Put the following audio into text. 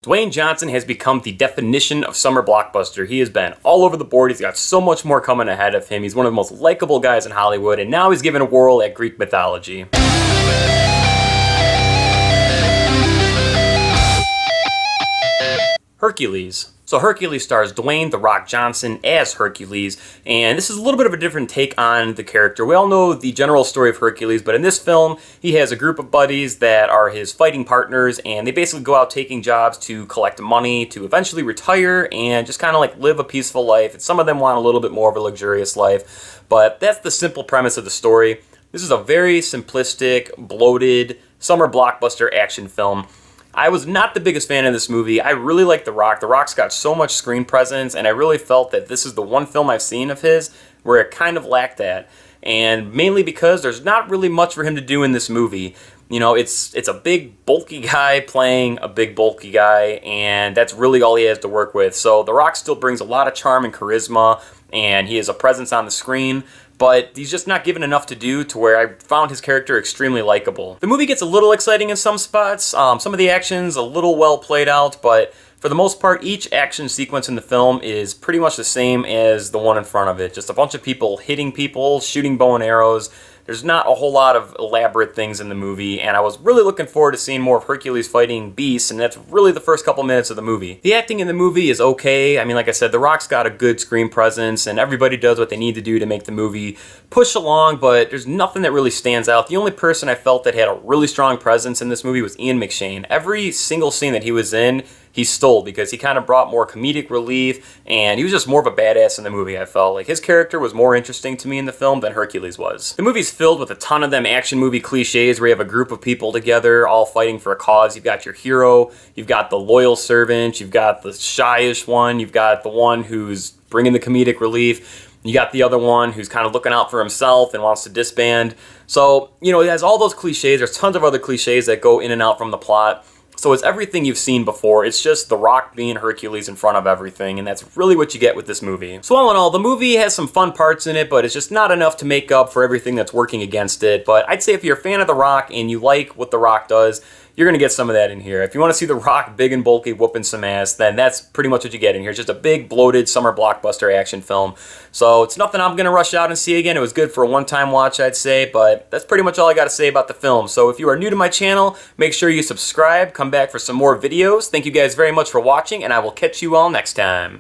Dwayne Johnson has become the definition of summer blockbuster. He has been all over the board. He's got so much more coming ahead of him. He's one of the most likable guys in Hollywood, and now he's given a whirl at Greek mythology. Hercules. So Hercules stars Dwayne "The Rock" Johnson as Hercules, and this is a little bit of a different take on the character. We all know the general story of Hercules, but in this film, he has a group of buddies that are his fighting partners, and they basically go out taking jobs to collect money, to eventually retire, and just kind of like live a peaceful life. And some of them want a little bit more of a luxurious life, but that's the simple premise of the story. This is a very simplistic, bloated, summer blockbuster action film. I was not the biggest fan of this movie. I really like The Rock. The Rock's got so much screen presence, and I really felt that this is the one film I've seen of his where it kind of lacked that. And mainly because there's not really much for him to do in this movie. You know, it's a big, bulky guy playing a big, bulky guy, and that's really all he has to work with. So The Rock still brings a lot of charm and charisma, and he has a presence on the screen, but he's just not given enough to do to where I found his character extremely likable. The movie gets a little exciting in some spots. Some of the action's a little well played out, but for the most part, each action sequence in the film is pretty much the same as the one in front of it. Just a bunch of people hitting people, shooting bow and arrows. There's not a whole lot of elaborate things in the movie, and I was really looking forward to seeing more of Hercules fighting beasts, and that's really the first couple minutes of the movie. The acting in the movie is okay. I mean, like I said, The Rock's got a good screen presence, and everybody does what they need to do to make the movie push along, but there's nothing that really stands out. The only person I felt that had a really strong presence in this movie was Ian McShane. Every single scene that he was in, he stole, because he kind of brought more comedic relief, and he was just more of a badass in the movie, I felt. Like, his character was more interesting to me in the film than Hercules was. The movie's filled with a ton of them action movie cliches where you have a group of people together all fighting for a cause. You've got your hero, you've got the loyal servant, you've got the shyish one, you've got the one who's bringing the comedic relief, you got the other one who's kind of looking out for himself and wants to disband. So, you know, it has all those cliches. There's tons of other cliches that go in and out from the plot. So it's everything you've seen before. It's just The Rock being Hercules in front of everything, and that's really what you get with this movie. So all in all, the movie has some fun parts in it, but it's just not enough to make up for everything that's working against it. But I'd say if you're a fan of The Rock and you like what The Rock does, you're going to get some of that in here. If you want to see The Rock big and bulky whooping some ass, then that's pretty much what you get in here. It's just a big, bloated summer blockbuster action film. So it's nothing I'm going to rush out and see again. It was good for a one-time watch, I'd say, but that's pretty much all I got to say about the film. So if you are new to my channel, make sure you subscribe, come back for some more videos. Thank you guys very much for watching, and I will catch you all next time.